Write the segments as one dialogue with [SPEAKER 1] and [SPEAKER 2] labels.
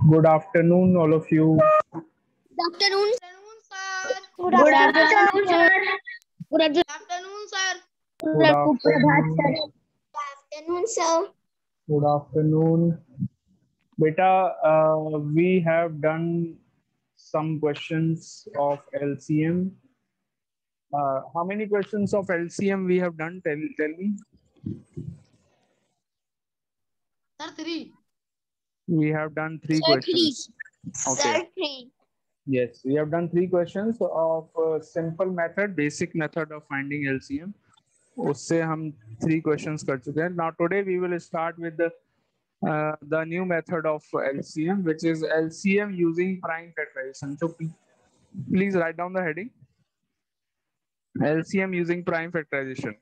[SPEAKER 1] Good afternoon, all of you.
[SPEAKER 2] Good afternoon, sir.
[SPEAKER 3] Good afternoon, sir.
[SPEAKER 2] Good afternoon, sir.
[SPEAKER 1] Good afternoon.
[SPEAKER 2] Good afternoon, sir.
[SPEAKER 1] Good afternoon. Beta, we have done some questions of LCM. How many questions of LCM we have done? Tell me.
[SPEAKER 2] Sir, 3.
[SPEAKER 1] We have done three
[SPEAKER 2] Sir,
[SPEAKER 1] questions. Okay.
[SPEAKER 2] Sir, 3.
[SPEAKER 1] Yes, we have done three questions of simple method, basic method of finding LCM. उससे हम three questions कर चुके हैं. Now today we will start with the new method of LCM, which is LCM using prime factorization. So please write down the heading. LCM using prime factorization.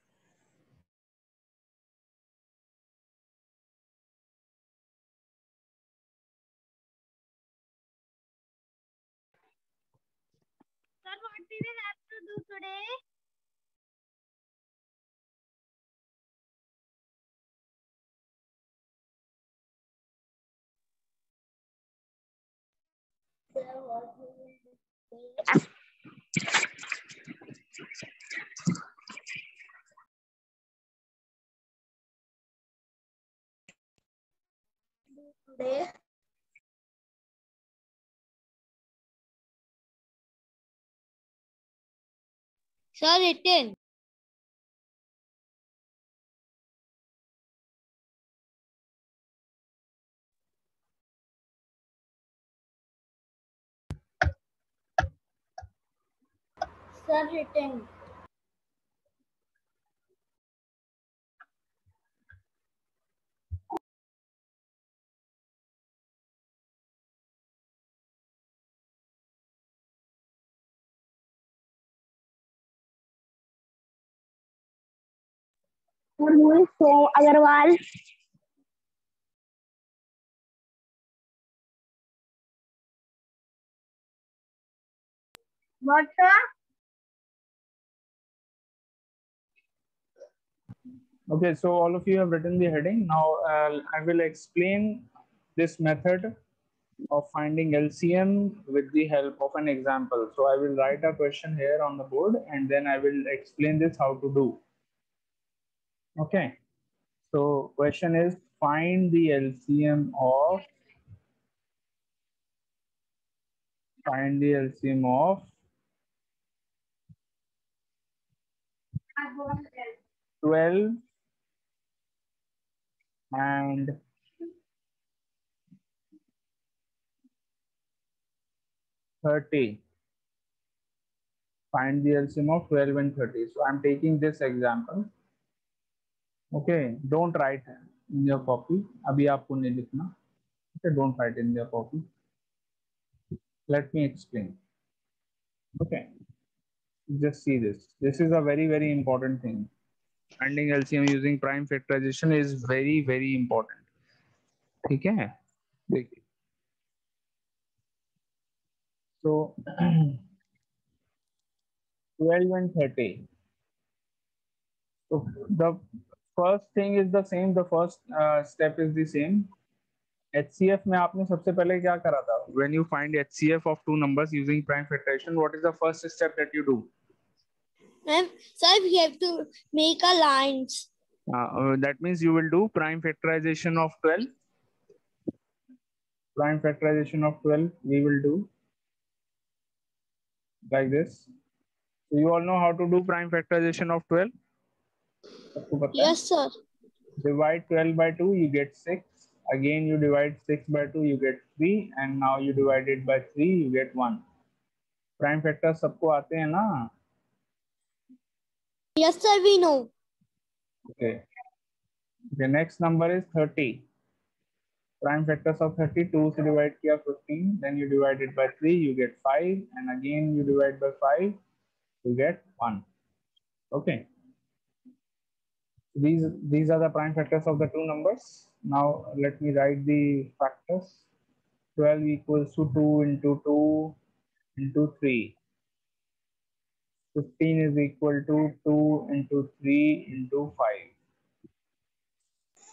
[SPEAKER 3] Sir, what we will have to do today?
[SPEAKER 2] Today. Sir, written. Sir, written.
[SPEAKER 3] So, Agarwal. What, sir?
[SPEAKER 1] Okay, so all of you have written the heading. Now I will explain this method of finding LCM with the help of an example. So I will write a question here on the board and then I will explain this how to do. Okay. So question is find the LCM of 12 and 30. Find the LCM of 12 and 30. So I'm taking this example. Okay, don't write in your copy. Abhi aapko nahi likhna. Okay, don't write in your copy. Let me explain. Okay, just see this. This is a very, very important thing. Finding LCM using prime factorization is very, very important. ठीक है? देखिए. So 12 and 30. So the first thing is the same. The first step is the same. HCF में आपने सबसे पहले क्या करा था? When you find HCF of two numbers using prime factorization, what is the first step that you do?
[SPEAKER 2] Sir, we have to make a lines.
[SPEAKER 1] That means you will do prime factorization of 12. Prime factorization of 12 we will do like this. So you all know how to do prime factorization of 12?
[SPEAKER 2] Yes, sir.
[SPEAKER 1] Divide 12 by 2, you get 6. Again, you divide 6 by 2, you get 3. And now you divide it by 3, you get 1. Prime factors सबको आते हैं ना?
[SPEAKER 2] Yes, sir, we know.
[SPEAKER 1] Okay. The next number is 30. Prime factors of 30, 2 से divide किया 15. Then you divide it by 3, you get 5. And again, you divide by 5, you get 1. Okay. These are the prime factors of the two numbers. Now let me write the factors. 12 equals to 2 into 2 into 3. 15 is equal to 2 into 3 into 5.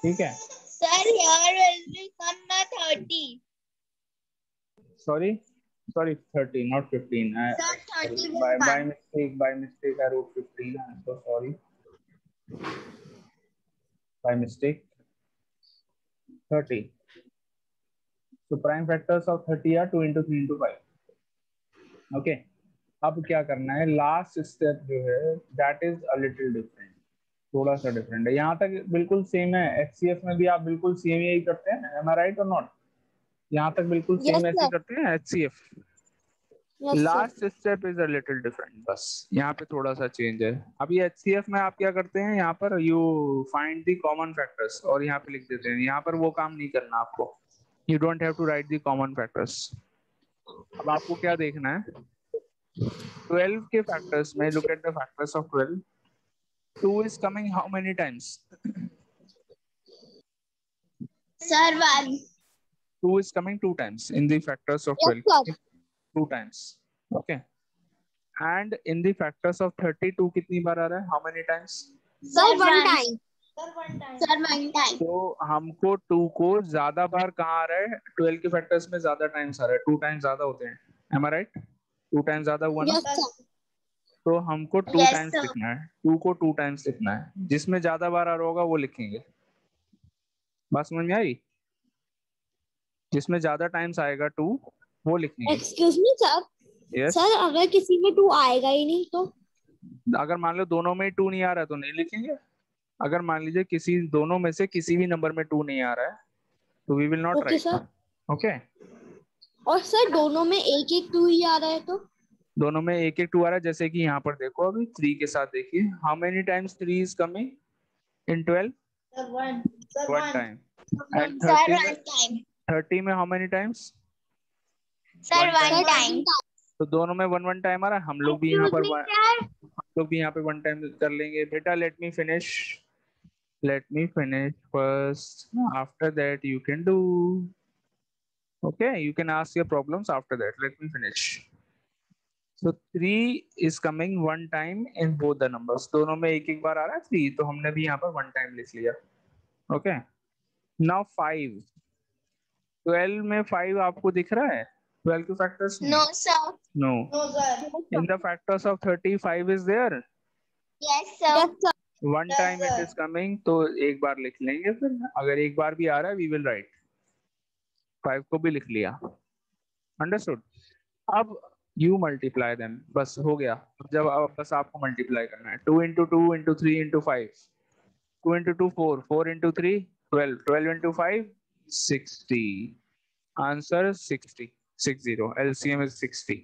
[SPEAKER 1] ठीक है?
[SPEAKER 2] Sir, here will be come 30.
[SPEAKER 1] sorry 30 not 15.
[SPEAKER 2] Sir, 30 will
[SPEAKER 1] by
[SPEAKER 2] come.
[SPEAKER 1] mistake I wrote 15. I'm so sorry. By mistake 30. So prime factors of 30 are 2 into 3 into 5. Okay. अब क्या करना है, last step जो है that is a little different, थोड़ा सा different है। यहाँ तक बिल्कुल सेम है, एचसीएफ में भी आप बिल्कुल सेम यही करते हैं, एम आई राइट और नॉट? यहाँ तक बिल्कुल
[SPEAKER 2] Yes,
[SPEAKER 1] सेम ऐसे
[SPEAKER 2] sir.
[SPEAKER 1] करते हैं HCF.
[SPEAKER 2] Yes, sir.
[SPEAKER 1] Last step is a little different, बस यहाँ पे थोड़ा सा चेंज है। अभी एचसीएफ में आप क्या करते हैं, यहाँ पर you find the common factors और यहाँ पे लिख देते हैं। यहाँ पर वो काम नहीं करना आपको, you don't have to write the common factors. अब आपको क्या देखना है, 12 के फैक्टर्स में look at the factors of 12, 2 is coming how many times?
[SPEAKER 2] Sir, 1.
[SPEAKER 1] 2 is coming 2 times in the factors of
[SPEAKER 2] Yes,
[SPEAKER 1] 12.
[SPEAKER 2] sir.
[SPEAKER 1] 2 times. Okay. And in the factors of 32 कितनी बार आ रहा है? How many times?
[SPEAKER 2] Sir, 1 time. Sir, 1 time.
[SPEAKER 1] तो हमको 2 को ज्यादा बार कहाँ आ रहा है? 12 के फैक्टर्स में ज्यादा टाइम्स आ रहा है, 2 टाइम्स ज्यादा होते हैं। Am I right? 2 टाइम्स ज्यादा हुआ ना?
[SPEAKER 2] Yes, sir.
[SPEAKER 1] तो हमको 2
[SPEAKER 2] Yes,
[SPEAKER 1] टाइम्स
[SPEAKER 2] sir.
[SPEAKER 1] लिखना है, 2 को 2 टाइम्स लिखना है। जिसमें ज्यादा बार आ रहा होगा वो लिखेंगे। बात समझ में आई? जिसमें ज्यादा टाइम्स आएगा 2 वो लिखेंगे।
[SPEAKER 2] Excuse me, sir.
[SPEAKER 1] Yes.
[SPEAKER 2] Sir, अगर किसी में 2 आएगा ही नहीं तो?
[SPEAKER 1] अगर मान लो दोनों में 2 नहीं आ रहा है तो नहीं लिखेंगे। अगर मान लीजिए किसी दोनों में से किसी भी नंबर में 2 नहीं आ रहा है तो we will not
[SPEAKER 2] Okay,
[SPEAKER 1] right.
[SPEAKER 2] sir.
[SPEAKER 1] Okay.
[SPEAKER 2] और सर दोनों में एक एक 2 ही आ रहा है तो?
[SPEAKER 1] दोनों में एक एक 2 आ रहा है, जैसे कि यहाँ पर देखो अभी 3 के साथ देखिए, how many times 3 is coming in 12?
[SPEAKER 2] Sir, 1. Sir,
[SPEAKER 1] 1 time. And
[SPEAKER 2] Sir,
[SPEAKER 1] 30 में
[SPEAKER 2] 1 time.
[SPEAKER 1] 30 में how many times?
[SPEAKER 2] Sir,
[SPEAKER 1] One
[SPEAKER 2] 1
[SPEAKER 1] time.
[SPEAKER 2] time.
[SPEAKER 1] तो दोनों में 1 टाइम आ रहा है। हम लोग भी यहाँ पर यहाँ पे 1 टाइम कर लेंगे। बेटा let me finish first, after that you can do, okay, you can ask your problems after that, let me finish. So 3 is coming 1 time in both the numbers, दोनों में एक एक बार आ रहा है 3, तो हमने भी यहाँ पर 1 टाइम लिख लिया। okay, now 5, 12 में 5 आपको दिख रहा है 12 के फैक्टर्स में?
[SPEAKER 2] No, sir.
[SPEAKER 1] no,
[SPEAKER 2] No, sir.
[SPEAKER 1] in the factors of 35 is there?
[SPEAKER 2] Yes, sir. Yes, sir.
[SPEAKER 1] 1 time it is coming, तो एक बार लिख लेंगे। फिर अगर एक बार भी आ रहा है वी विल राइट। 5 को भी लिख लिया। अंडरस्टूड? अब यू मल्टीप्लाई देम, बस हो गया। अब बस आपको मल्टीप्लाई करना है। 2 into 2 into 3 into 5, 2 into 2 4, 4 into 3 12, 12 into 5 60, answer 60, 60, LCM is 60।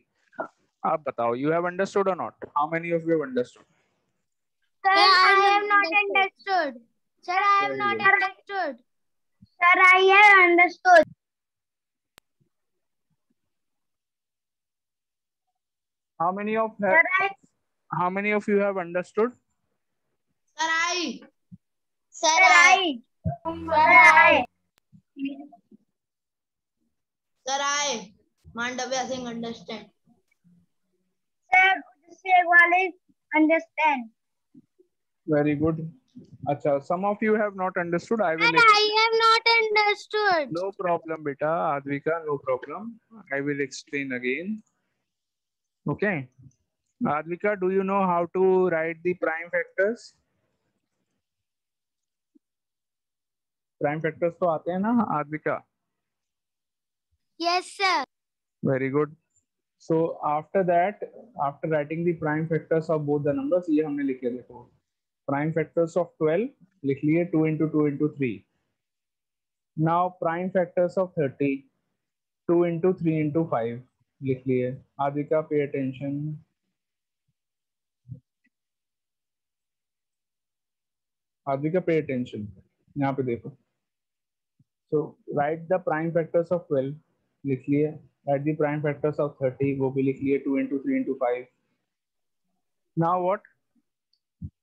[SPEAKER 1] आप बताओ, you have understood or not? How many of you have understood?
[SPEAKER 3] Sir, I have not understood. Sir, I have not understood. Sir, I have understood.
[SPEAKER 1] How many of
[SPEAKER 3] Sir,
[SPEAKER 1] how many of you have understood?
[SPEAKER 2] Sir, I.
[SPEAKER 3] Sir, I.
[SPEAKER 2] Sir, I. Mandavya Singh understand.
[SPEAKER 3] Sir, Udhishek is understand.
[SPEAKER 1] Very good. Acha, some of you have not understood. I will.
[SPEAKER 3] I have not understood.
[SPEAKER 1] No problem, beta. Advika, no problem. I will explain again. Okay. Advika, do you know how to write the prime factors? Prime factors तो आते हैं ना Advika?
[SPEAKER 3] Yes, sir.
[SPEAKER 1] Very good. So after that, after writing the prime factors of both the numbers, ये हमने लिखे देखो। Prime factors of 12 लिख लिए 2 into 2 into 3. Now prime factors of 30, 2 into 3 into 5 लिख लिए। Advika, pay attention. Advika, pay attention. यहाँ पे देखो। So write the prime factors of 12 लिख लिए। Write the prime factors of 30, वो भी लिख लिए 2 into 3 into 5. Now what?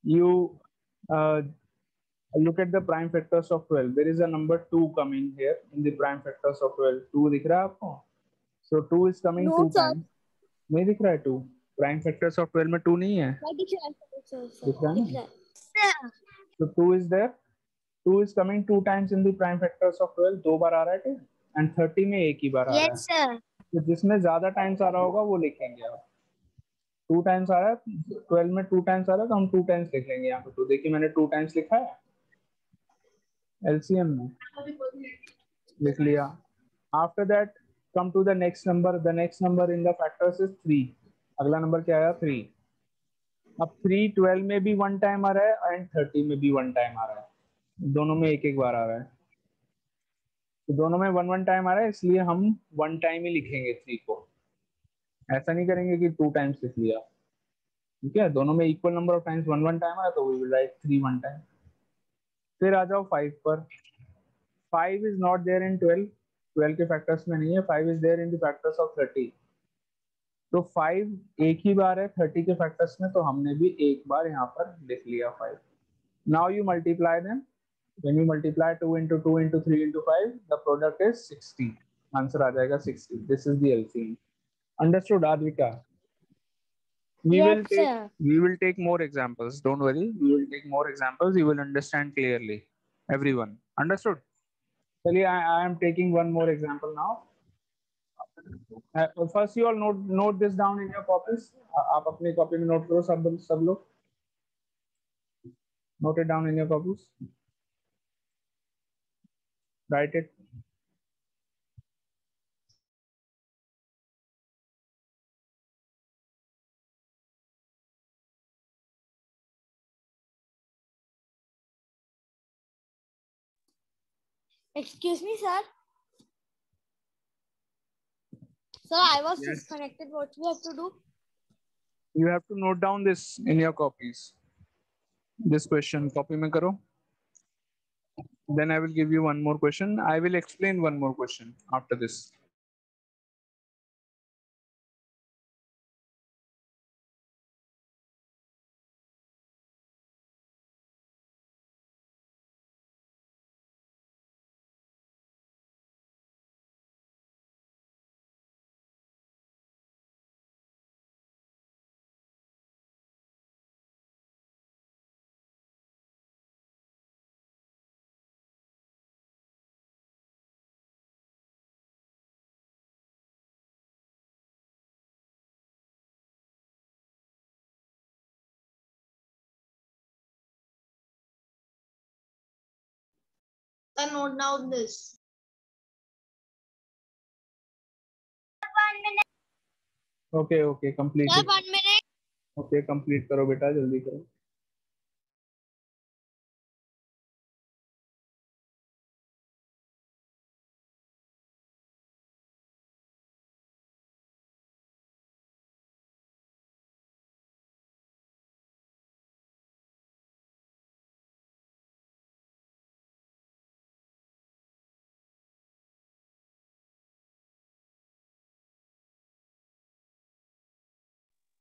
[SPEAKER 1] You look at the prime factors of 12. There is a number 2 coming here in the prime factors of 12. 2 दिख रहा है आपको? So 2 is coming
[SPEAKER 2] No,
[SPEAKER 1] 2
[SPEAKER 2] sir.
[SPEAKER 1] times. नहीं दिख रहा है 2? Prime factors of 12 में 2 नहीं है? दिख रहा है ना? So 2 is there. 2 is coming 2 times in the prime factors of 12. 2 बार आ रहा है क्या? And 30 में एक ही बार आ रहा है।
[SPEAKER 3] Yes, sir.
[SPEAKER 1] तो जिसमें ज्यादा टाइम्स आ रहा होगा वो लिखेंगे आप। 2 टाइम्स आ रहा है 12 में, 2 टाइम्स आ रहा है तो हम 2 टाइम्स लिख लेंगे यहाँ पे। तो देखिए मैंने 2 टाइम्स लिखा है एलसीएम में, लिख लिया। After that come to the next number, the next number in the factors is 3। अगला नंबर क्या आया 3। अब 3 12 में भी 1 टाइम आ रहा है एंड 30 में भी 1 टाइम आ रहा है, दोनों में एक एक बार आ रहा है। तो दोनों में 1 1 टाइम आ रहा है, इसलिए हम 1 टाइम ही लिखेंगे 3 को, ऐसा नहीं करेंगे कि 2 टाइम्स लिख लिया। ठीक है, दोनों में equal number of times 1 1 time आया तो वी विल राइट 3 1 टाइम। फिर आ जाओ 5 पर। 5 इज नॉट देयर इन 12, 12 के फैक्टर्स में नहीं है। 5 is there in the factors of 30। तो 5 एक ही बार है 30 के फैक्टर्स में, तो हमने भी एक बार यहाँ पर लिख लिया 5। Now you multiply them. When you multiply 2 into 2 into 3 into 5, the product is 60. Answer आ जाएगा 60. This is the LCM. Understood, Advika? We
[SPEAKER 2] Yes,
[SPEAKER 1] will take
[SPEAKER 2] sir.
[SPEAKER 1] we will take more examples. Don't worry. We will take more examples. You will understand clearly. Everyone. Understood? चलिए, I am taking one more example now. First, you all note this down in your copies. आप अपनी copy में note करो, सब लोग note it down in your copies. Write it.
[SPEAKER 2] Excuse me, sir. Sir, I was
[SPEAKER 1] Yes.
[SPEAKER 2] disconnected. What we have to do?
[SPEAKER 1] You have to note down this in your copies. This question copy में करो. Then I will give you one more question. I will explain one more question after this.
[SPEAKER 3] Note down this. 1 minute.
[SPEAKER 1] Okay, complete
[SPEAKER 2] Sir,
[SPEAKER 1] it.
[SPEAKER 2] 1 minute.
[SPEAKER 1] Okay, complete करो बेटा, जल्दी करो.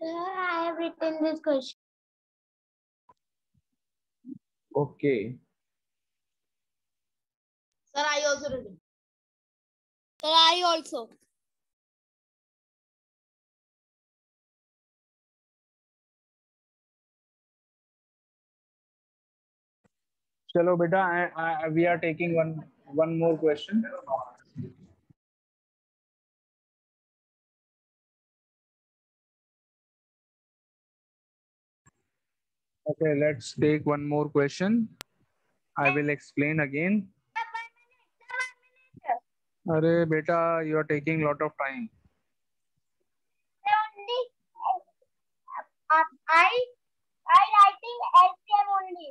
[SPEAKER 3] Sir, I have written this question.
[SPEAKER 1] Okay.
[SPEAKER 3] Sir, I also written.
[SPEAKER 2] Sir, I also.
[SPEAKER 1] चलो बेटा, we are taking one more question. Okay, let's take one more question. I will explain again. अरे बेटा, you are taking lot of time.
[SPEAKER 3] Only I writing LCM only.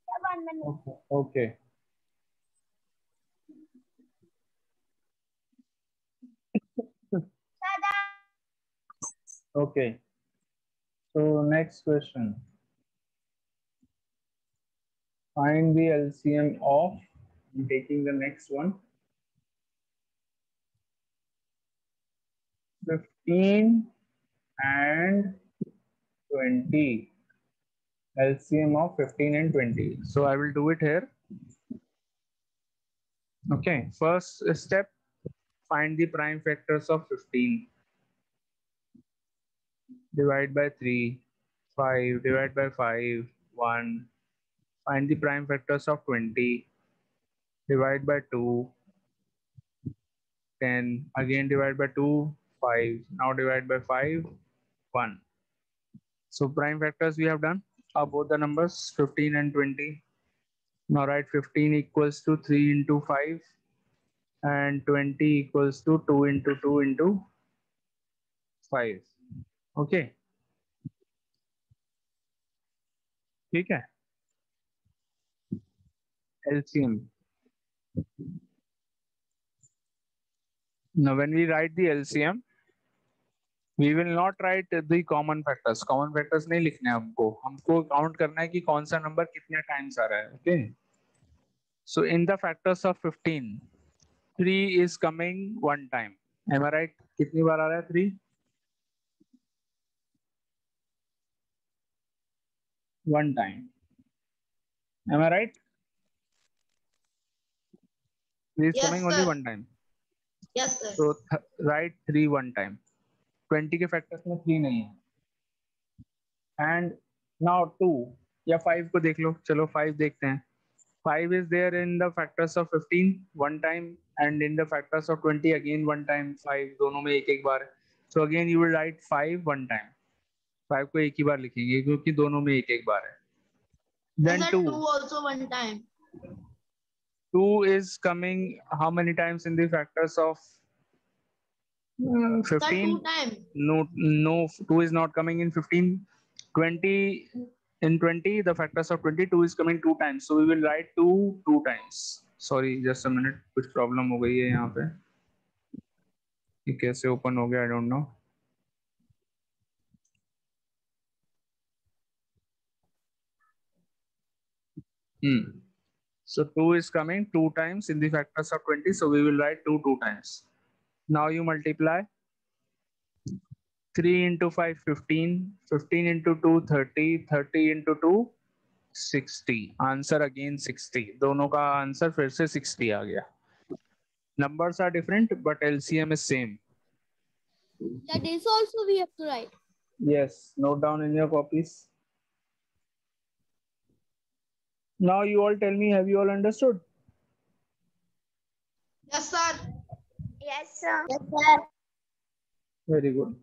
[SPEAKER 3] Sir, 1 minute.
[SPEAKER 1] Okay. Okay. So next question. Find the LCM of. I'm taking the next one. 15 and 20. LCM of 15 and 20. So I will do it here. Okay, first step, find the prime factors of 15. Divide by 3, 5, divide by 5, 1. Find the prime factors of 20. Divide by 2, 10. Again divide by 2, 5. Now divide by 5, 1. So prime factors we have done are both the numbers 15 and 20. Now write 15 equals to 3 into 5 and 20 equals to 2 into 2 into 5. Okay, ठीक है. LCM. Now when we write the LCM, we will not write the common factors. Common factors नहीं लिखने हैं हमको count करना है कि कौन सा नंबर कितने टाइम्स आ रहा है. Okay. So in the factors of 15, 3 is coming one time. Am I right? कितनी बार आ रहा है 3? One time. Am I right? 3 is
[SPEAKER 4] Yes,
[SPEAKER 1] coming only
[SPEAKER 4] sir.
[SPEAKER 1] one time.
[SPEAKER 4] Yes, sir.
[SPEAKER 1] So write 3 one time. 20 के factors में 3 नहीं है. And now 2 या 5 को देख लो. चलो 5 देखते हैं. 5 is there in the factors of 15 one time and in the factors of 20 again one time. 5 दोनों में एक बार. So again you will write 5 one time. 5 को एक ही बार लिखेंगे क्योंकि दोनों में एक बार है. Then
[SPEAKER 4] Yes, sir,
[SPEAKER 1] 2.
[SPEAKER 4] 2 also one time.
[SPEAKER 1] 2 is coming how many times in the factors of 15?
[SPEAKER 4] Sir, 2 times.
[SPEAKER 1] No, 2 is not coming in 15. 20, in 20 the factors of 22 is coming 2 times, so we will write 2 times. Sorry, just a minute, कुछ problem हो गई है यहाँ पे. ये कैसे open हो गया, I don't know. So 2 is coming 2 times in the factors of 20, so we will write 2 times. Now you multiply 3 into 5 15, 15 into 2 30, 30 into 2 60. Answer again 60. दोनों का आंसर फिर से 60 आ गया. Numbers are different but LCM is same.
[SPEAKER 2] Yeah, this also we have to write.
[SPEAKER 1] Yes, note down in your copies. Now you all tell me, have you all understood?
[SPEAKER 4] Yes, sir.
[SPEAKER 3] Yes, sir.
[SPEAKER 2] Yes, sir.
[SPEAKER 1] Very good.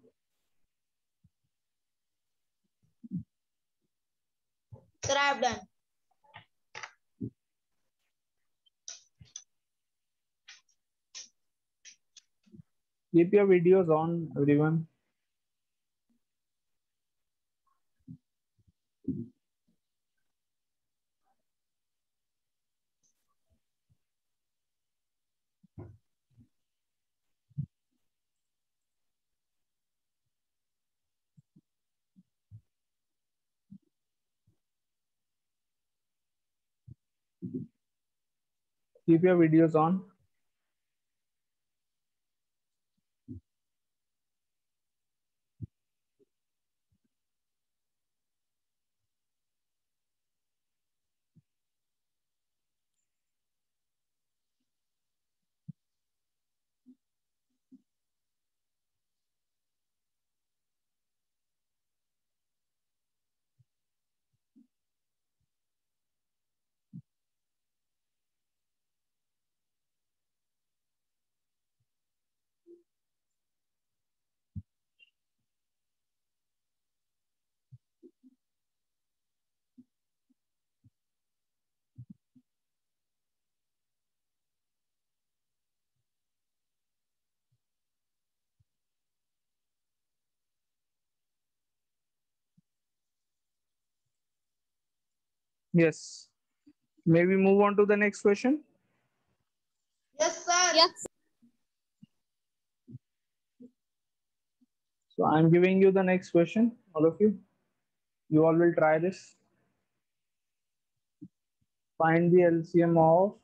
[SPEAKER 4] Sir, I have done.
[SPEAKER 1] Keep your videos on, everyone. Keep your videos on. Yes. May we move on to the next question?
[SPEAKER 4] Yes, sir.
[SPEAKER 2] Yes.
[SPEAKER 1] So I'm giving you the next question, all of you. You all will try this. Find the LCM of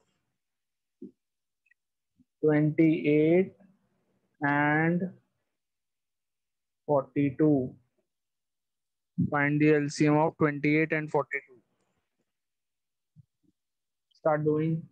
[SPEAKER 1] 28 and 42. Find the LCM of 28 and 42. Start doing.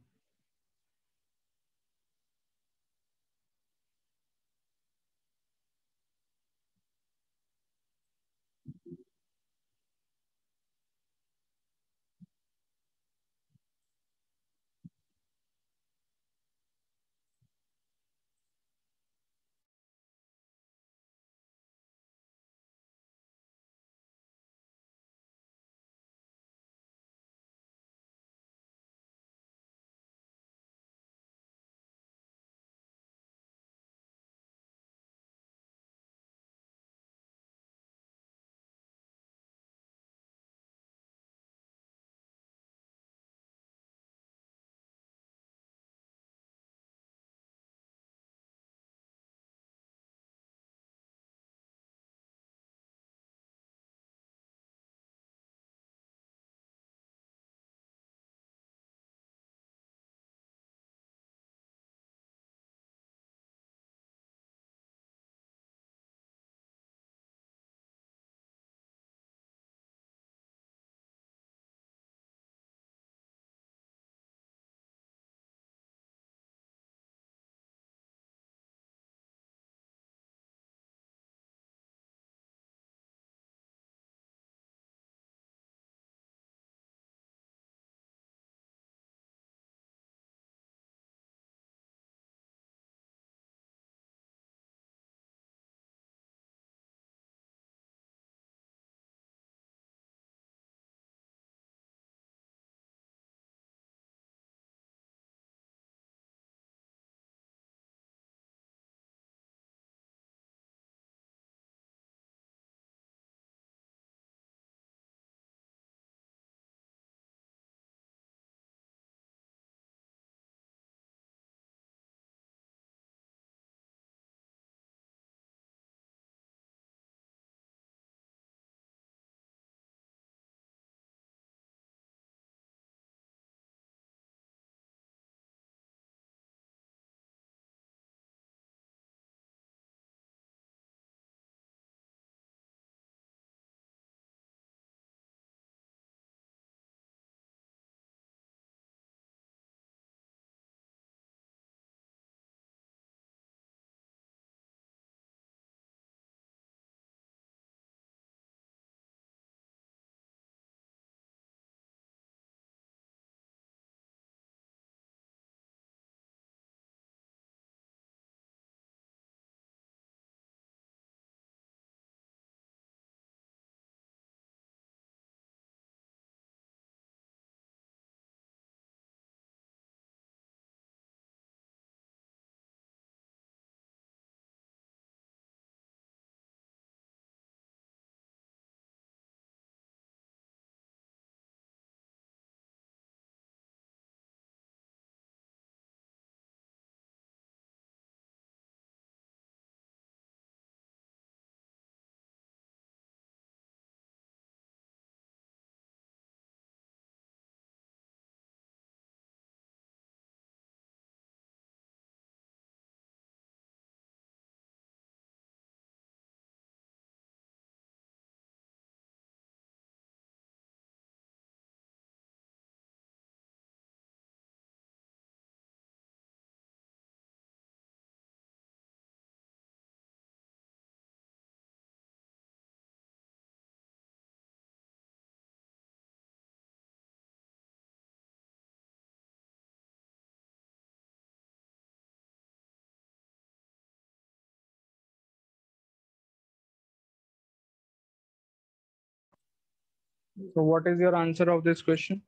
[SPEAKER 1] So what is your answer of this question?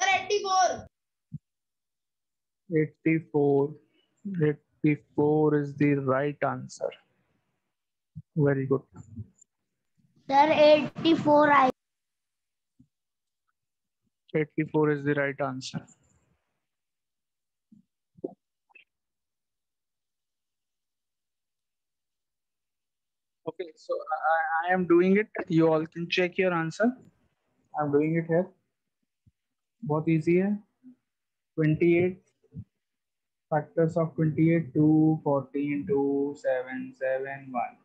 [SPEAKER 4] Sir, 84.
[SPEAKER 1] 84. 84 is the right answer. Very good.
[SPEAKER 3] Sir, 84.
[SPEAKER 1] 84 is the right answer. Okay, so I am doing it. You all can check your answer. I'm doing it here. बहुत easy है. 28 factors of 28, 2, 14, 2, 7, 7, 1.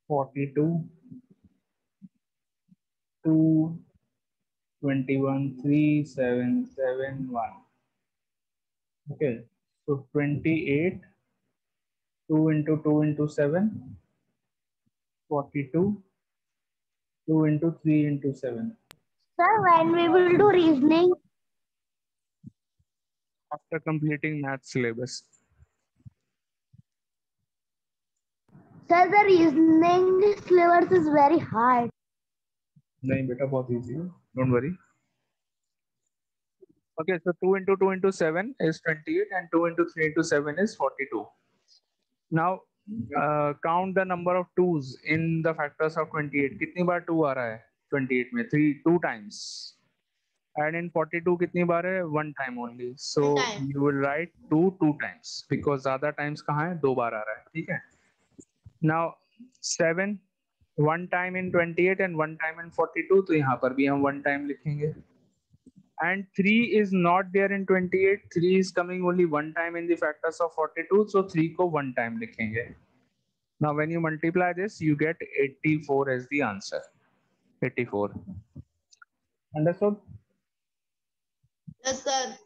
[SPEAKER 1] 42, 2, 21, 3, 7, 7, 1. Okay, so 28, 2 into 2 into 7, 42, 2 into 3 into 7.
[SPEAKER 3] Sir, when we will do reasoning?
[SPEAKER 1] After completing math syllabus.
[SPEAKER 3] Sir, the reasoning syllabus is very hard.
[SPEAKER 1] नहीं बेटा बहुत easy है. Don't worry. Okay, so 2 into 2 into 7 is 28 and 2 into 3 into 7 is 42. Now count the number of 2's in the factors of 28. कितनी बार 2 आ रहा है 28 में? 2 times. And in 42 कितनी बार है? 1 time only. So
[SPEAKER 4] One time.
[SPEAKER 1] you will write 2 times because ज़्यादा times कहाँ है? 2 बार आ रहा है. ठीक है. Now 7 1 time in 28 and 1 time in 42. तो यहाँ पर भी हम 1 time लिखेंगे. And 3 is not there in 28. 3 is coming only 1 time in the factors of 42. So 3 को 1 time लिखेंगे. Now when you multiply this, you get 84 as the answer. 84. Understood?
[SPEAKER 4] Yes, sir.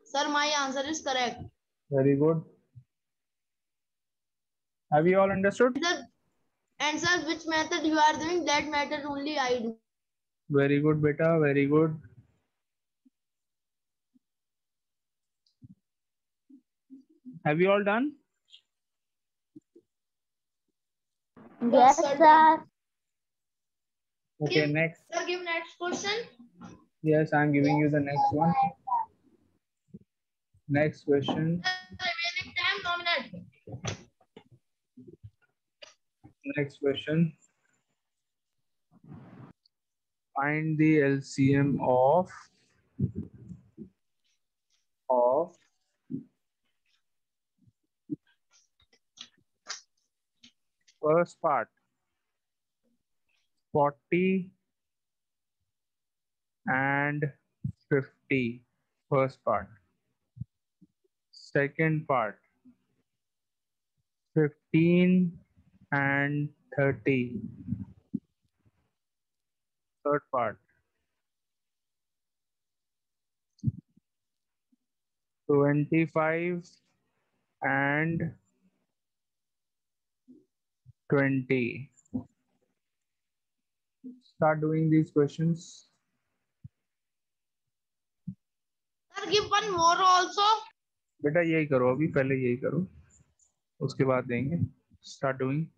[SPEAKER 4] Sir, my answer is correct.
[SPEAKER 1] Very good. Have you all understood?
[SPEAKER 4] And sir, which method you are doing, that method only I do.
[SPEAKER 1] Very good, beta. Very good. Have you all done?
[SPEAKER 3] Yes, sir.
[SPEAKER 1] Okay, next.
[SPEAKER 4] Sir, give next question.
[SPEAKER 1] Yes, I'm giving you the next one. Next question.
[SPEAKER 4] Remaining time, 2 minutes.
[SPEAKER 1] Next question. Find the LCM of first part 40 and 50. First part. Second part 15 and 30. Third part 25 and 20. Start doing these questions.
[SPEAKER 4] Sir, give one more also.
[SPEAKER 1] बेटा यही करो, अभी पहले यही करो, उसके बाद देंगे. Start doing.